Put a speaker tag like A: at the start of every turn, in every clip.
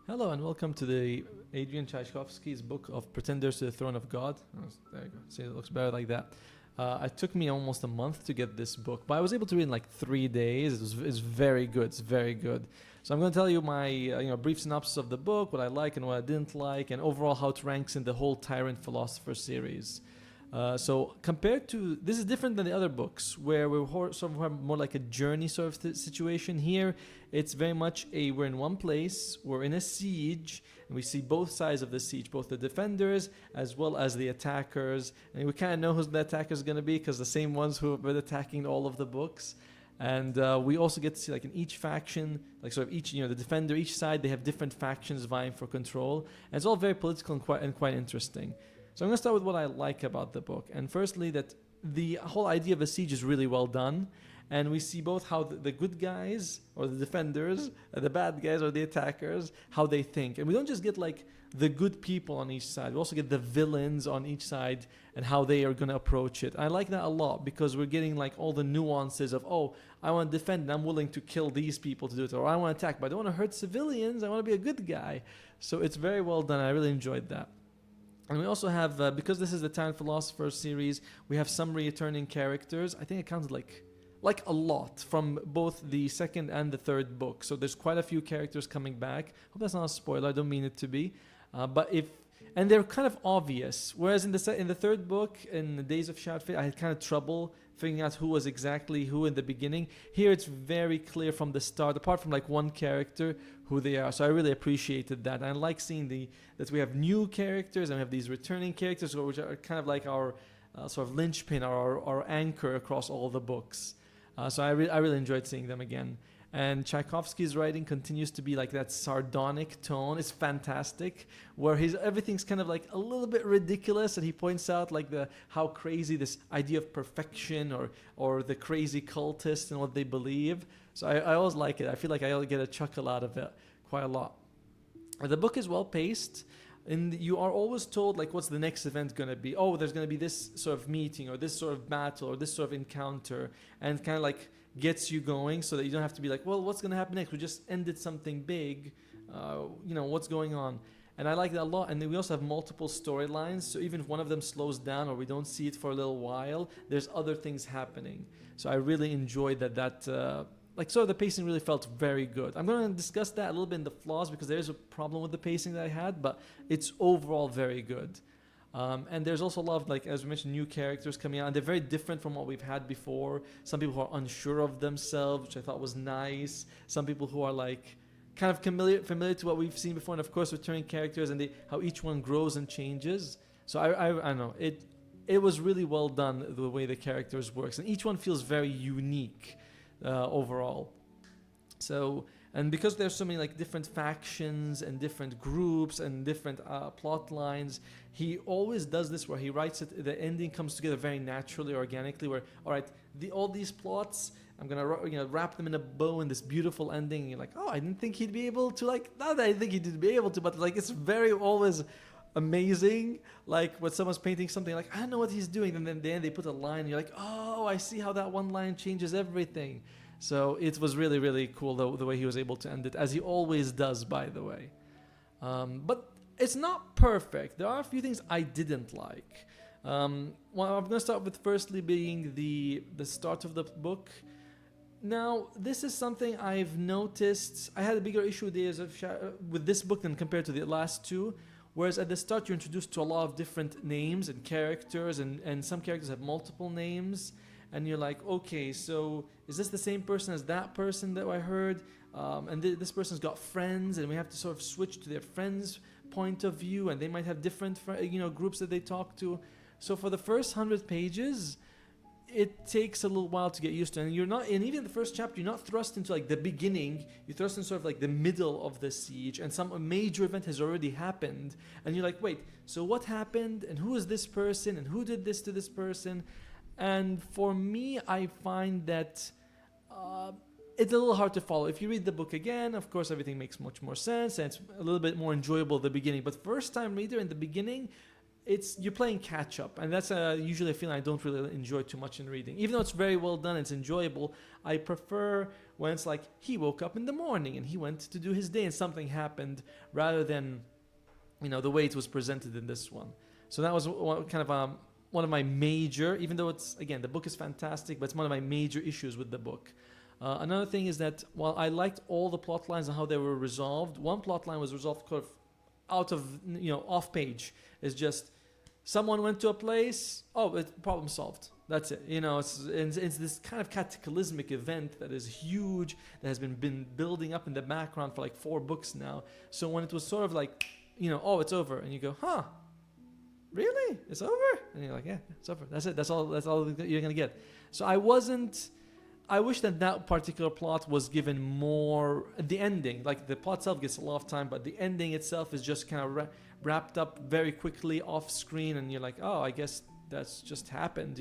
A: Hello and welcome to the Adrian Tchaikovsky's book of Pretenders to the Throne of God. There you go. See, it looks better like that. It took me almost a month to get this book, but I was able to read in like 3 days. It's very good. It's very good. So I'm going to tell you my brief synopsis of the book, what I like and what I didn't like, and overall how it ranks in the whole Tyrant Philosopher series. So compared to this is different than the other books where we're sort of more like a journey sort of situation. Here it's very much we're in one place, we're in a siege, and we see both sides of the siege, both the defenders as well as the attackers, and we kind of know who the attacker is going to be because the same ones who have been attacking all of the books. And we also get to see, like, in each faction, like sort of each, the defender, each side, they have different factions vying for control, and it's all very political and quite interesting. So I'm going to start with what I like about the book. And firstly, that the whole idea of a siege is really well done. And we see both how the good guys, or the defenders, the bad guys, or the attackers, how they think. And we don't just get like the good people on each side. We also get the villains on each side and how they are going to approach it. I like that a lot because we're getting like all the nuances of, oh, I want to defend and I'm willing to kill these people to do it. Or I want to attack, but I don't want to hurt civilians. I want to be a good guy. So it's very well done. I really enjoyed that. And we also have, because this is the Tyrant Philosopher series, we have some returning characters. I think it counted like a lot from both the second and the third book. So there's quite a few characters coming back. Hope that's not a spoiler. I don't mean it to be. And they're kind of obvious. Whereas in the third book, in the Days of Shadow Fate, I had kind of trouble figuring out who was exactly who in the beginning. Here it's very clear from the start, apart from like one character, who they are. So I really appreciated that. And I like seeing that we have new characters and we have these returning characters, which are kind of like our sort of linchpin, or our anchor across all the books. So I really enjoyed seeing them again. And Tchaikovsky's writing continues to be like that sardonic tone. It's fantastic, where everything's kind of like a little bit ridiculous, and he points out like how crazy this idea of perfection or the crazy cultists and what they believe. So I always like it. I feel like I get a chuckle out of it quite a lot. The book is well paced. And you are always told like what's the next event going to be. Oh, there's going to be this sort of meeting or this sort of battle or this sort of encounter, and kind of like gets you going so that you don't have to be like, well, what's going to happen next? We just ended something big. What's going on? And I like that a lot. And then we also have multiple storylines. So even if one of them slows down or we don't see it for a little while, there's other things happening. So I really enjoyed that the pacing really felt very good. I'm going to discuss that a little bit in the flaws because there is a problem with the pacing that I had, but it's overall very good. And there's also a lot of, like, as we mentioned, new characters coming out, and they're very different from what we've had before. Some people who are unsure of themselves, which I thought was nice. Some people who are like kind of familiar to what we've seen before, and of course returning characters and how each one grows and changes. So I don't know, it was really well done the way the characters works, and each one feels very unique overall. So, and because there's so many like different factions and different groups and different plot lines, he always does this where he writes it, the ending comes together very naturally, organically, where, all right, all these plots, I'm gonna wrap them in a bow in this beautiful ending, and you're like, oh, I didn't think he'd be able to, like, not that I think he'd be able to, but like it's very always amazing, like when someone's painting something, like, I don't know what he's doing, and then they put a line and you're like, oh, I see how that one line changes everything. So it was really, really cool the way he was able to end it, as he always does, by the way. But it's not perfect. There are a few things I didn't like. I'm going to start with firstly being the start of the book. Now, this is something I've noticed. I had a bigger issue with this book than compared to the last two. Whereas at the start, you're introduced to a lot of different names and characters, and some characters have multiple names. And you're like, okay, so is this the same person as that person that I heard? And this person's got friends, and we have to sort of switch to their friends' point of view, and they might have different, groups that they talk to. So for the first 100 pages, it takes a little while to get used to, and even in the first chapter, you're not thrust into like the beginning. You're thrust into sort of like the middle of the siege, and some major event has already happened, and you're like, wait, so what happened? And who is this person? And who did this to this person? And for me, I find that it's a little hard to follow. If you read the book again, of course, everything makes much more sense, and it's a little bit more enjoyable at the beginning. But first-time reader, in the beginning, you're playing catch-up, and that's usually a feeling I don't really enjoy too much in reading. Even though it's very well done, it's enjoyable, I prefer when it's like he woke up in the morning and he went to do his day and something happened, rather than, the way it was presented in this one. So that was one of my major, even though it's, again, the book is fantastic, but it's one of my major issues with the book. Another thing is that while I liked all the plot lines and how they were resolved, one plot line was resolved kind of out of, off page. It's just someone went to a place, problem solved. That's it. It's this kind of cataclysmic event that is huge, that has been building up in the background for like 4 books now. So when it was sort of like, it's over, and you go, huh, really? It's over? And you're like, yeah, it's over. That's it. That's all you're gonna get. So I wish that particular plot was given more. The ending, like the plot itself, gets a lot of time, but the ending itself is just kind of wrapped up very quickly off screen, and you're like, oh, I guess that's just happened.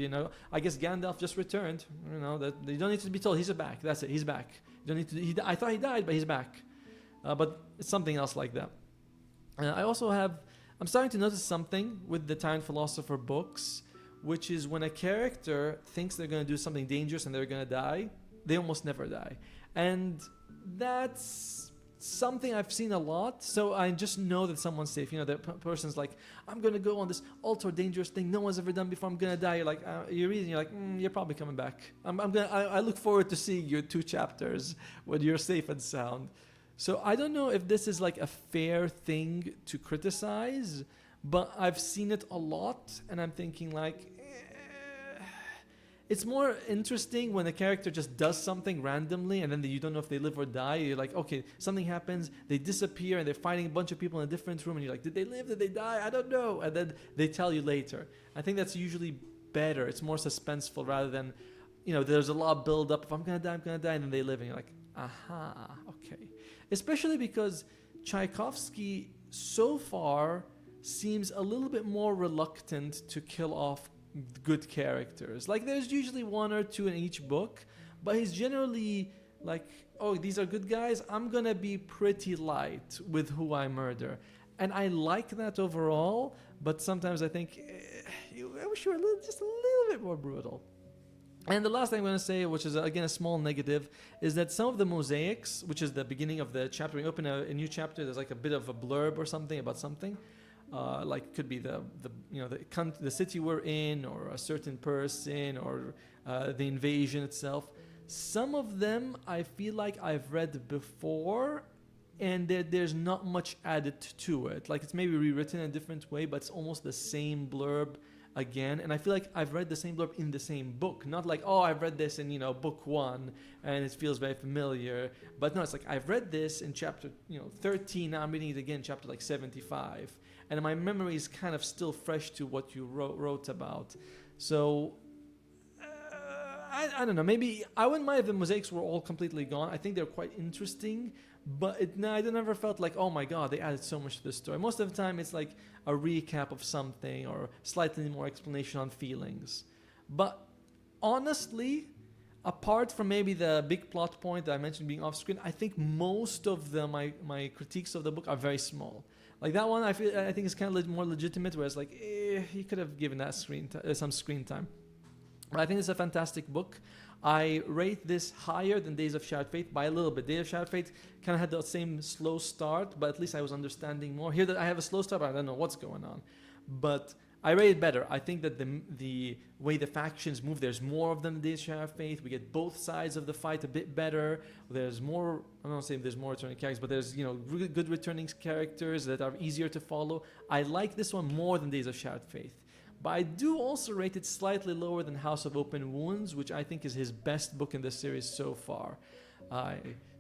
A: I guess Gandalf just returned. That you don't need to be told he's back. That's it. He's back. You don't need to. I thought he died, but he's back. But it's something else like that. I'm starting to notice something with the Tyrant Philosopher books, which is when a character thinks they're going to do something dangerous and they're going to die, they almost never die. And that's something I've seen a lot. So I just know that someone's safe. The person's like, I'm going to go on this ultra dangerous thing no one's ever done before. I'm going to die. You're like, you're reading. You're like, you're probably coming back. I look forward to seeing you 2 chapters when you're safe and sound. So I don't know if this is like a fair thing to criticize, but I've seen it a lot, and I'm thinking like, it's more interesting when a character just does something randomly and then you don't know if they live or die. You're like, okay, something happens, they disappear and they're fighting a bunch of people in a different room, and you're like, did they live? Did they die? I don't know. And then they tell you later. I think that's usually better. It's more suspenseful rather than, there's a lot of build up. If I'm going to die, I'm going to die. And then they live and you're like, aha, okay. Especially because Tchaikovsky so far seems a little bit more reluctant to kill off good characters. Like there's usually 1 or 2 in each book, but he's generally like, oh, these are good guys, I'm gonna be pretty light with who I murder. And I like that overall, but sometimes I think I wish you were just a little bit more brutal. And the last thing I'm going to say, which is again a small negative, is that some of the mosaics, which is the beginning of the chapter, when you open a new chapter, there's like a bit of a blurb or something about something, like could be the city we're in, or a certain person, or the invasion itself. Some of them I feel like I've read before, and there's not much added to it. Like it's maybe rewritten in a different way, but it's almost the same blurb again. And I feel like I've read the same blurb in the same book, not like, oh, I've read this in book 1 and it feels very familiar. But no, it's like I've read this in chapter 13, now I'm reading it again chapter like 75, and my memory is kind of still fresh to what you wrote about. So I don't know, maybe I wouldn't mind if the mosaics were all completely gone. I think they're quite interesting, but I never felt like, oh my god, they added so much to the story. Most of the time it's like a recap of something or slightly more explanation on feelings. But honestly, apart from maybe the big plot point that I mentioned being off screen, I think most of my critiques of the book are very small. Like that one I think is kind of more legitimate, whereas like he could have given that some screen time. But I think it's a fantastic book. I rate this higher than Days of Shattered Fate by a little bit. Days of Shattered Fate kind of had the same slow start, but at least I was understanding more. Here that I have a slow start, but I don't know what's going on. But I rate it better. I think that the way the factions move, there's more of them in Days of Shattered Fate. We get both sides of the fight a bit better. There's more, I'm not saying there's more returning characters, but there's really good returning characters that are easier to follow. I like this one more than Days of Shattered Fate. But I do also rate it slightly lower than House of Open Wounds, which I think is his best book in the series so far.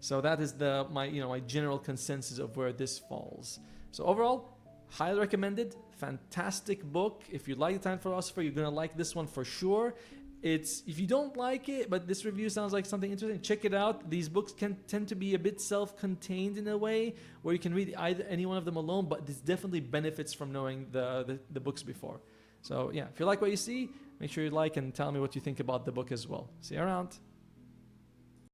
A: So that is my general consensus of where this falls. So overall, highly recommended. Fantastic book. If you like The Tyrant Philosopher, you're going to like this one for sure. If you don't like it, but this review sounds like something interesting, check it out. These books can tend to be a bit self-contained in a way, where you can read any one of them alone, but this definitely benefits from knowing the books before. So yeah, if you like what you see, make sure you like and tell me what you think about the book as well. See you around.